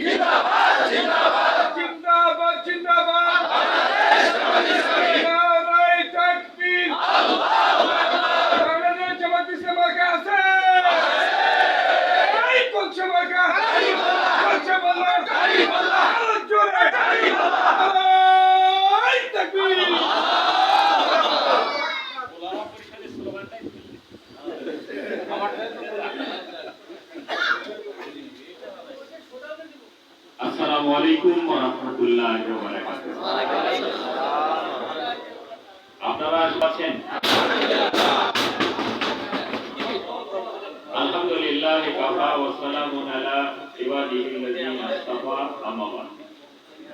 জিন্দাবাদ জিন্দাবাদ জিন্দাবাদ জিন্দাবাদ নারায়ে তাকবীর আল্লাহু আকবার বাংলাদেশ জামাত ইসলামী কে আছে এই কোনছে মার্কা কোনছে বলা কারিমাল্লাহ জোরে কারিমাল্লাহ নারায়ে তাকবীর ওলামা পরিষদের স্লোগানটাই আসসালামু আলাইকুম ওয়া রাহমাতুল্লাহি ওয়া বারাকাতুহু। আপনারা আছেন? আলহামদুলিল্লাহ কাফা ওয়া সালামুন আলা ইবাদিহিল্লাযিনা ইসতাফা আম্মা বা'দ।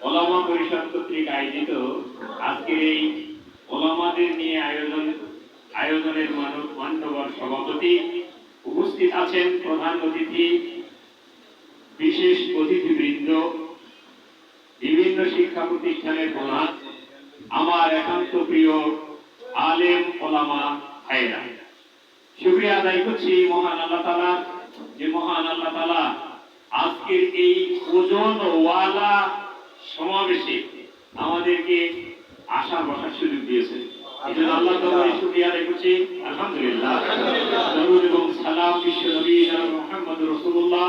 ওলামা পরিষদ কর্তৃক আয়োজিত আজকের এই ওলামাদের নিয়ে আয়োজনের মান্যবর সভাপতি, উপস্থিত আছেন প্রধান অতিথি, বিশেষ অতিথিবৃন্দ, বিভিন্ন শিক্ষা প্রতিষ্ঠানের প্রধান, আমার একান্ত প্রিয় আলেম ওলামা ভাইরা, শুকরিয়া আদায় করছি মহান আল্লাহ তাআলা, যে মহান আল্লাহ তাআলা আজকের এই ওজনওয়ালা সমাবেশে আমাদেরকে আসার বসার সুযোগ দিয়েছেন। এজন্য আল্লাহ তাআলার শুকরিয়া আদায় করছি। আলহামদুলিল্লাহ। দরুদ এবং সালাম বিশ্ব নবী জনাব মুহাম্মদুর রাসূলুল্লাহ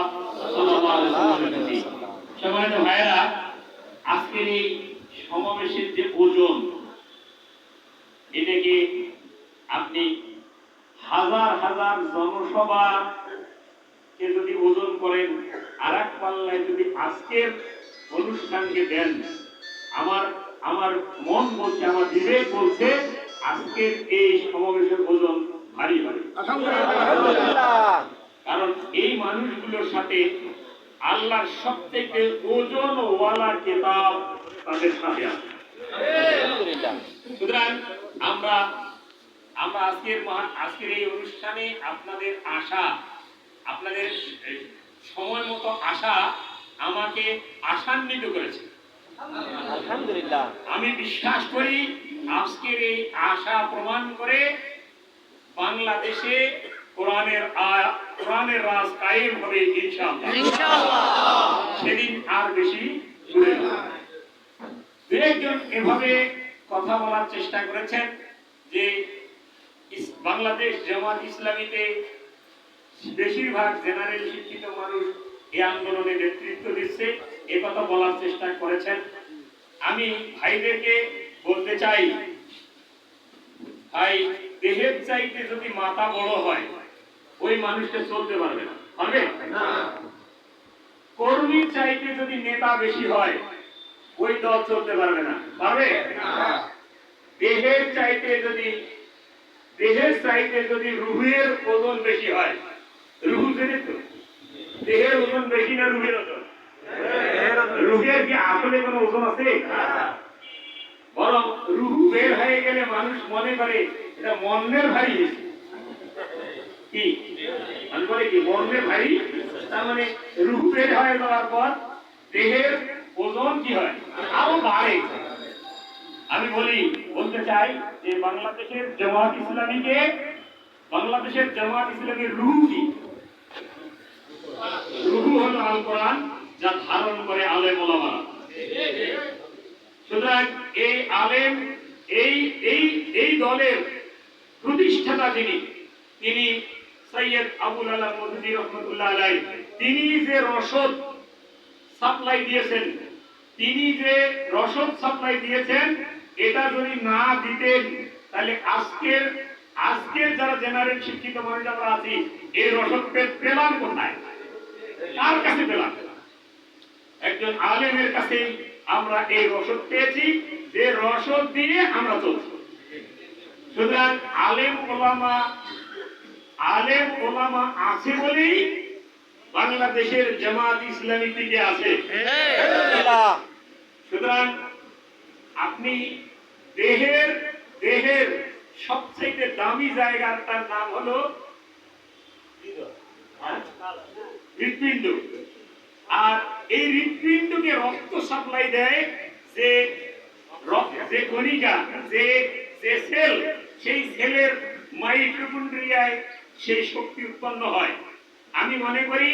সাল্লাল্লাহু আলাইহি ওয়াসাল্লাম। সম্মানিত ভাইরা, আজকের এই সমাবেশের যে ওজন, এটাকে আপনি হাজার হাজার জনসভা কে যদি ওজন করেন, আর এক পাল্লায় যদি আজকের অনুষ্ঠানকে দেন, আমার মন বলছে, আমার বিবেক বলছে আজকের এই সমাবেশের ওজন ভারী ভারী। কারণ এই মানুষগুলোর সাথে আল্লাহর সবথেকে ওজনওয়ালা কিতাব তাদের সাথে আছে। সুতরাং আমরা আজকের এই অনুষ্ঠানে আপনাদের আসা, আপনাদের সময় মতো আসা আমাকে আশান্বিত করেছে। আলহামদুলিল্লাহ। আমি বিশ্বাস করি আজকের এই আশা প্রমাণ করে বাংলাদেশে কোরআনের রাজ কায়েম হবে ইনশাআল্লাহ। সেদিন আর বেশি দূরে না। একজন এভাবে কথা বলার চেষ্টা করেছেন যে বাংলাদেশ জামাত ইসলামীতে বেশিরভাগ জেনারেল শিক্ষিত মানুষ এই আন্দোলনে নেতৃত্ব দিচ্ছে, এ কথা বলার চেষ্টা করেছেন। আমি ভাইদেরকে বলতে চাই, ভাই, দেহের চাইতে যদি মাথা বড় হয় ওই মানুষটা চলতে পারবে না, পারবে? কর্মীর চাইতে যদি নেতা বেশি হয় ওই দল চলতে পারবে না, পারবে? দেহের চাইতে যদি রুহের ওজন বেশি হয়, রুহু জেনে তো দেহের ওজন বেশি না রুহের ওজন? রুহের কি আসলে কোনো ওজন আছে? বরং রুহু বের হয়ে গেলে মানুষ মনে করে এটা মনের ভারী কি, মানুষ বলে কি মনের ভারী, তার মানে রুহু বের হয়ে যাওয়ার পর দেহের ওজন কি হয়, আরো বাড়ে। আমি বলতে চাই যে বাংলাদেশের জামাত ইসলামীর রুহু কি? রুহু হলো আল কোরআন, যা ধারণ করে আলেম ওলামারা। সুতরাং এই আলেম, এই দলের প্রতিষ্ঠাতা তিনি সৈয়দ আবুল আলা মওদুদী রাহমাতুল্লাহ আলাইহি, তিনি যে রসদ সাপ্লাই দিয়েছেন, এটা যদি না দিতেন তাহলে আজকের যারা জেনারেল শিক্ষিত মানুষ আমরা আছি, এই রসদ পেলাম কোথায়, কার কাছে পেলাম? একজন আলেমের কাছে আমরা এই রসদ পেয়েছি, যে রসদ দিয়ে আমরা চলছি। সুতরাং আলেম ওলামা আছে বলেই বাংলাদেশের জামাত ইসলামী টিকে আছে। সুতরাং আপনি দেহের সবচেয়ে দামি জায়গাটার নাম হলো হৃৎপিণ্ড। আর এই হৃৎপিণ্ডকে রক্ত সাপ্লাই দেয় যে কণিকা, যে সেল, সেই সেলের মাইটোকন্ড্রিয়ায় সেই শক্তি উৎপন্ন হয়। আমি মনে করি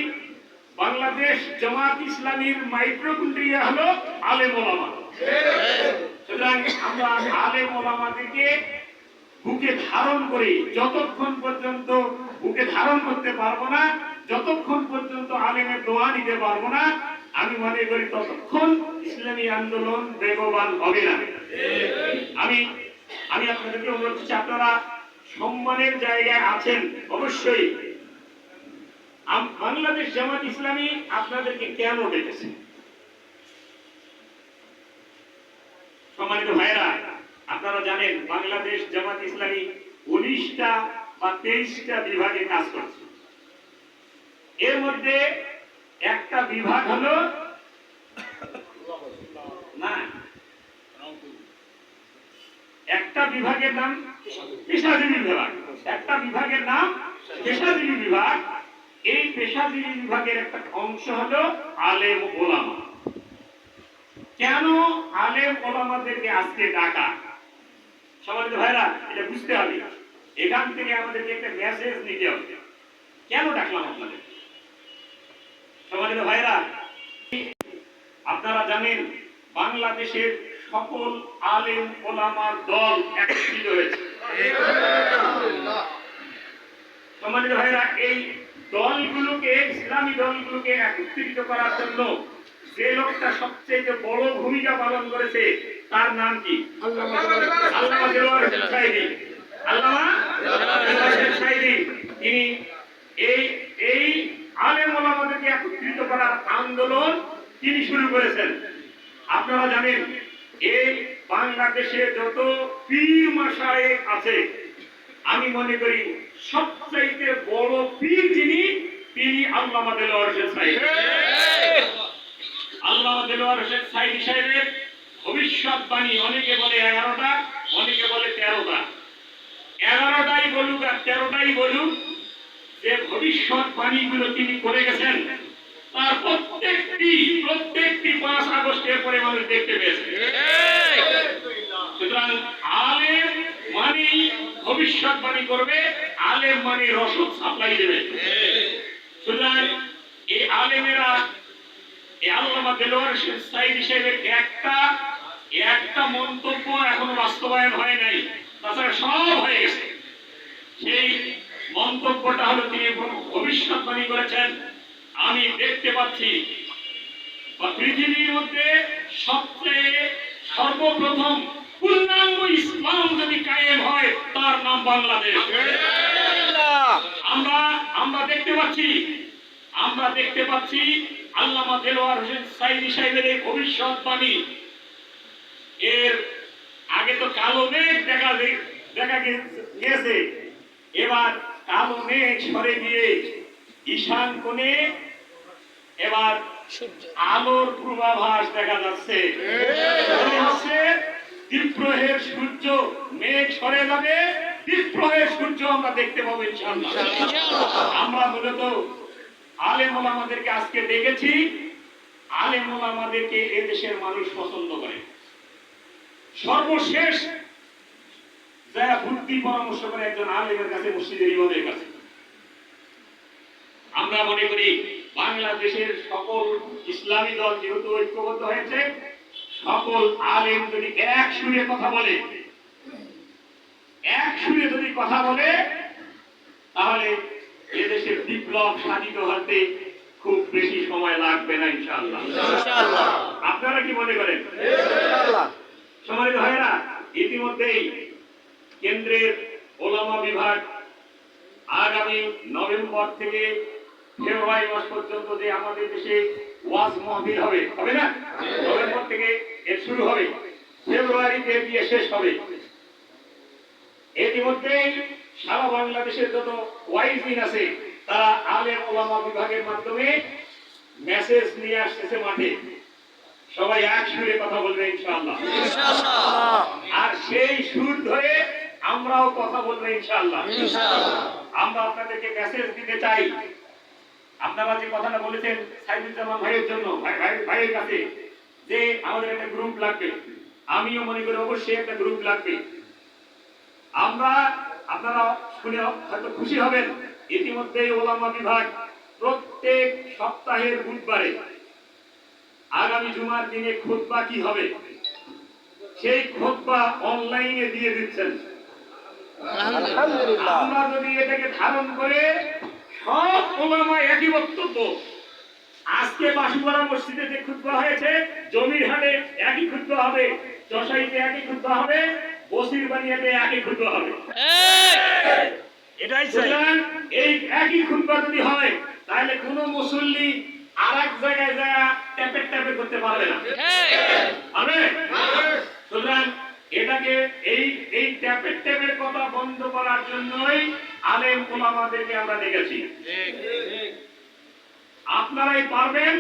বাংলাদেশ জামাত ইসলামীর মাইক্রোকুন্ড্রিয়া হলো আলেম ওলামা। সুতরাং আমরা আলেম ওলামাদেরকে বুকে ধারণ করি, যতক্ষণ পর্যন্ত বুকে ধারণ করতে পারবো না, যতক্ষণ পর্যন্ত আলেমের দোয়া নিতে পারবো না, আমি মনে করি ততক্ষণ ইসলামী আন্দোলন বেগবান হবে না। আমি আমি আপনাদেরকে অনুরোধ করছি, আপনারা সম্মানের জায়গায় আছেন অবশ্যই। বাংলাদেশ জামাত ইসলামী আপনাদেরকে কেন ডেকেছে? সম্মানিত ভাইরা, আপনারা জানেন বাংলাদেশ জামাত ইসলামী 19টা বা 23টা বিভাগে কাজ করছে। এর মধ্যে একটা বিভাগ হলো না, একটা বিভাগের নাম পেশাজীবী বিভাগ, একটা বিভাগের নাম পেশাজীবী বিভাগ। এই পেশাজীবী বিভাগের একটা অংশ হলো আলেম ওলামা। কেন আলেম ওলামাদেরকে আজকে ডাকা? সম্মানিত ভাইরা, এটা বুঝতে হবে। এখান থেকে আমাদেরকে একটা মেসেজ নিতে হবে। কেন ডাকলাম আপনাদের? সম্মানিত ভাইরা, আপনারা জানেন বাংলাদেশের সকল আলেম ওলামার দল একত্রিত হয়েছে। সম্মানিত ভাইরা, এই দলগুলোকে, ইসলামী দলগুলোকে একত্রিত করার জন্য যে লোকটা সবচেয়ে বড় ভূমিকা পালন করেছে তার নাম কি? আল্লামা দেলোয়ার হোসেন সাঈদী। আল্লামা দেলোয়ার হোসেন সাঈদী তিনি এই আলেম ওলামাদেরকে একত্রিত করার আন্দোলন তিনি শুরু করেছেন। আপনারা জানেন এই বাংলাদেশে যত পীর মাশায়েখ আছে, আমি মনে করি সবচাইতে বড় পীর তিনি আল্লামা দেলোয়ার হোসেন সাঈদী। আল্লামা দেলোয়ার হোসেন সাঈদী সাহেবের ভবিষ্যৎবাণী অনেকে বলে 11টা, অনেকে বলে 13টা। 11টাই বলুক আর 13টাই বলুক, যে ভবিষ্যৎবাণীগুলো তিনি করে গেছেন তার প্রত্যেকটি 5 আগস্টের পরে মানুষ দেখতে পেয়েছে। সুতরাং আলেম মানে ভবিষ্যৎবাণী করবে, আলেম মানে রসদ সাপ্লাই দেবে। সুতরাং এই আলেমেরা, এই আল্লামা দেলোয়ার হোসেন সাঈদী সাহেবের একটা মন্তব্য এখনো বাস্তবায়ন হয় নাই, তাছাড়া সব হয়ে গেছে। সেই মন্তব্যটা হলো তিনি ভবিষ্যৎবাণী করেছেন, আমি দেখতে পাচ্ছি পৃথিবীর মধ্যে সবচেয়ে সর্বপ্রথম পূর্ণাঙ্গ ইসলাম যদি কায়েম হয় তার নাম বাংলাদেশ। আমরা দেখতে পাচ্ছি আল্লামা দেলোয়ার হোসেন সাঈদী সাহেবের এই ভবিষ্যৎবাণী। এর আগে তো কালো মেঘ দেখা গেছে, এবার কালো মেঘ সরে গিয়ে ঈশান কোণে এবার আলোর পূর্বাভাস দেখা যাচ্ছে। বিপ্রহের সূর্য, মেঘ সরে যাবে, বিপ্রহের সূর্য আমরা দেখতে পাবো ইনশাআল্লাহ। আমরা মূলত আলেম ওলামাদেরকে আজকে দেখেছি, আলেম ওলামাদেরকে এদেশের মানুষ পছন্দ করে। সর্বশেষ যারা বুদ্ধি পরামর্শ করে একজন আলেমের কাছে, মসজিদের ইমামের কাছে। আমরা মনে করি বাংলাদেশের সকল ইসলামী দল যেহেতু ঐক্যবদ্ধ হয়েছে, সকল আলেম যদি এক সুরে কথা বলে, তাহলে এদেশের বিপ্লব সাধিত হতে খুব বেশি সময় লাগবে না ইনশাআল্লাহ। আপনারা কি মনে করেন? সম্মানিত ভাইরা, ইতিমধ্যেই কেন্দ্রের ওলামা বিভাগ আগামী নভেম্বর থেকে ফেব্রুয়ারি মাস পর্যন্ত যে আমাদের দেশে ওয়াজ মাহফিল হবে না, নভেম্বর থেকে এর শুরু হবে, ফেব্রুয়ারিতে গিয়ে শেষ হবে। ইতিমধ্যেই সারা বাংলাদেশের যত ওয়াইজিন আছে তারা আলেম ওলামা বিভাগের মাধ্যমে মেসেজ নিয়ে আসতেছে মাঠে। সবাই এক সুরে কথা বলবে ইনশাআল্লাহ, আর সেই সুর ধরে আমরাও কথা বলবো ইনশাআল্লাহ। আমরা আপনাদেরকে মেসেজ দিতে চাই, আপনারা যে কথাটা বলেছেন সাইদুজ্জামান ভাইয়ের জন্য, ভাইয়ের কাছে, যে আমাদের একটা গ্রুপ লাগবে, আমিও মনে করি অবশ্যই একটা গ্রুপ লাগবে। আপনারা শুনে হয়তো খুশি হবেন, ইতিমধ্যে ওলামা বিভাগ প্রত্যেক সপ্তাহের বুধবারে আগামী জুমার দিনে খুতবা কি হবে সেই খুতবা অনলাইনে দিয়ে দিচ্ছেন। আমরা যদি এটাকে ধারণ করে সব ওলামা একই বক্তব্য, আজকে বাসুপাড়া মসজিদে যে খুতবা হয়েছে, জমিরহাটে একই খুতবা হবে, যশোরে একই খুতবা হবে, বসিরবানিয়াতে একই খুতবা হবে। এটাই চাই। সুতরাং এই একই খুতবা যদি হয় তাহলে কোন মুসল্লি আরেক জায়গায় যায় ট্যাপে করতে পারবে না, পারবে? সুতরাং এটাকে এই ট্যাপের কথা বন্ধ করার জন্যই আলেম ওলামাদেরকে আমরা দেখেছি। আপনারাই পারবেন